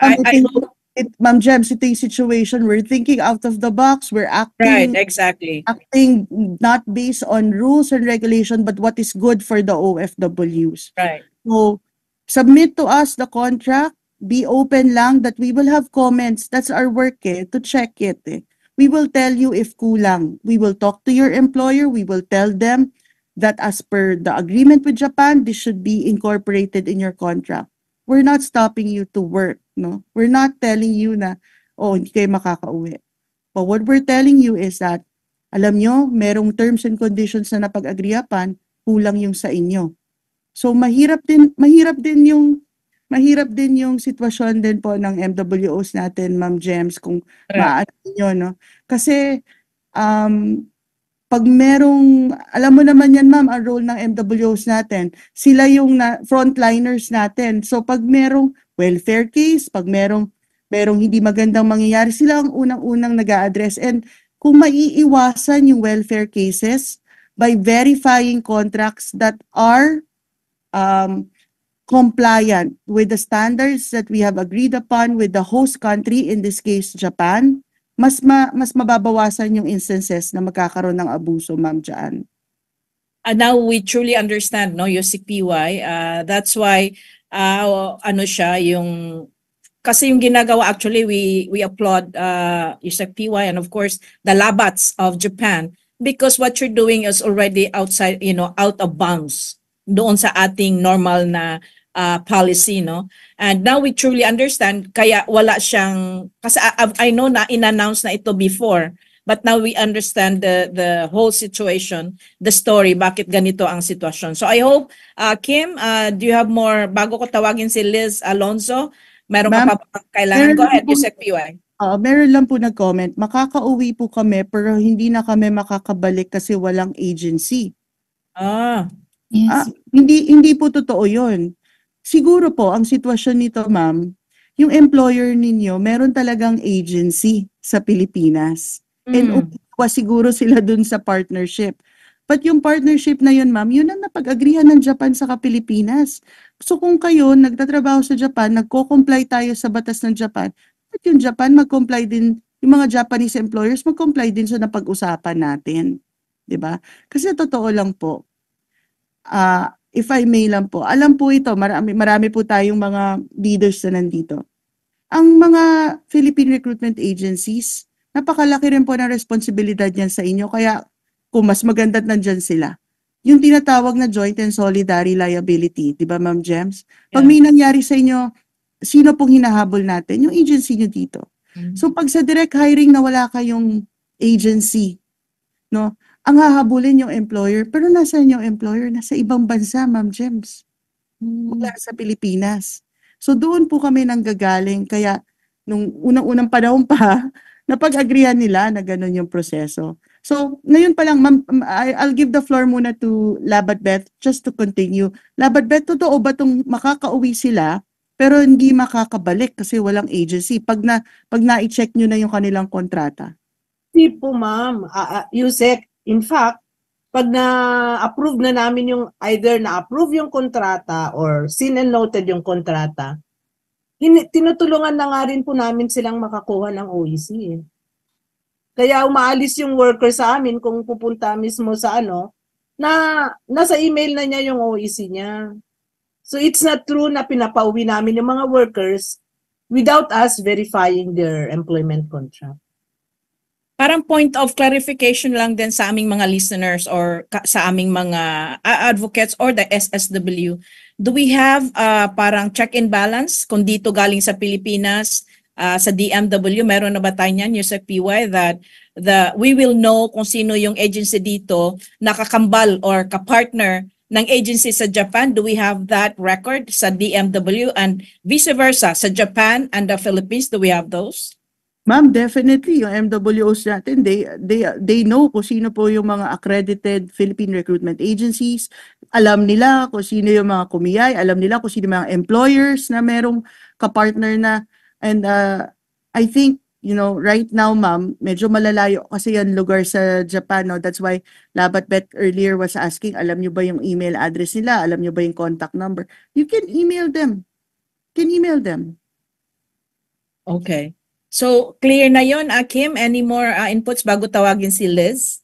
I hope. Ma'am Gems, ito yung situation. We're thinking out of the box. We're Right, acting exactly. not based on rules and regulation, but what is good for the OFWs. Right. So, submit to us the contract. Be open lang that we will have comments. That's our work to check it. We will tell you if kulang. We will talk to your employer. We will tell them that as per the agreement with Japan, this should be incorporated in your contract. We're not stopping you to work, no? We're not telling you na, oh, hindi kayo makakauwi. But what we're telling you is that, alam nyo, merong terms and conditions na napag-agriapan, kulang yung sa inyo. So mahirap din yung sitwasyon din po ng MWOs natin, Ma'am Gems, kung maaari nyo, no? Kasi, pag alam mo naman yan, ma'am, ang role ng MWOs natin, sila yung frontliners natin. So pag merong welfare case, pag merong hindi magandang mangyayari, sila ang unang-unang nag-a-address. And kung maiiwasan yung welfare cases by verifying contracts that are compliant with the standards that we have agreed upon with the host country, in this case, Japan, mas mababawasan yung instances na magkakaroon ng abuso, ma'am, dyan. Now we truly understand, no, Yusek PY. That's why kasi yung ginagawa, actually we applaud Yusek PY and of course the Labats of Japan, because what you're doing is already outside, out of bounds doon sa ating normal na policy, no? And now we truly understand, kaya wala siyang, kasi I know na in-announce na ito before, but now we understand the whole situation, the story, bakit ganito ang sitwasyon. So I hope, Kim, do you have more, bago ko tawagin si Liz Alonzo, meron ka pa kailangan? Go ahead, Yusek PY. Meron lang po nag-comment, makakauwi po kami pero hindi na kami makakabalik kasi walang agency. Yes. Hindi po totoo yun. Siguro po, ang sitwasyon nito, ma'am, yung employer ninyo, meron talagang agency sa Pilipinas. And umiwa siguro sila dun sa partnership. But yung partnership na yun, ma'am, yun ang napag-agrihan ng Japan sa Pilipinas. So kung kayo nagtatrabaho sa Japan, nagko-comply tayo sa batas ng Japan, at yung Japan mag-comply din, yung mga Japanese employers mag-comply din sa napag-usapan natin. 'Di ba? Kasi totoo lang po, if I may lang po, alam po ito, marami po tayong mga leaders na nandito. Ang mga Philippine recruitment agencies, napakalaki rin po ng responsibilidad niyan sa inyo. Kaya kung mas maganda nandyan sila, yung tinatawag na joint and solidary liability, di ba, Ma'am Gems? Pag may nangyari sa inyo, sino pong hinahabol natin? Yung agency nyo dito. So pag sa direct hiring na wala kayong agency, no, ang hahabulin yung employer, pero nasaan yung employer? Nasa ibang bansa, Ma'am Gems. Wala sa Pilipinas. So doon po kami nanggagaling. Kaya nung unang-unang panahon pa, napag-agrihan nila na ganun yung proseso. So ngayon pa lang, Ma'am, I'll give the floor muna to Labat Beth just to continue. Labat Beth, totoo ba itong makakauwi sila pero hindi makakabalik kasi walang agency pag na-check nyo na yung kanilang kontrata? Hindi po, ma'am. Yusek, in fact, pag na-approve na namin yung, either na-approve yung kontrata or seen and noted yung kontrata, tinutulungan na nga rin po namin silang makakuha ng OEC. Kaya umaalis yung worker sa amin kung pupunta mismo sa nasa email na niya yung OEC niya. So it's not true na pinapauwi namin yung mga workers without us verifying their employment contract. Parang point of clarification lang din sa aming mga listeners or sa aming mga advocates or the SSW. Do we have parang check and balance kung dito galing sa Pilipinas, sa DMW, meron na ba tayo niyan, Yusek PY, that we will know kung sino yung agency dito nakakambal or kapartner ng agency sa Japan? Do we have that record sa DMW and vice versa sa Japan and the Philippines? Do we have those? Ma'am, definitely yung MWOs natin, they know kung sino po yung mga accredited Philippine recruitment agencies. Alam nila kung sino yung mga kumiyay, alam nila kung sino yung mga employers na merong kapartner na. And I think, right now, ma'am, medyo malalayo kasi yan lugar sa Japan, no? That's why Labat Beth earlier was asking, alam nyo ba yung email address nila? Alam nyo ba yung contact number? You can email them. Okay. So, clear na yon, Kim? Any more inputs bago tawagin si Liz?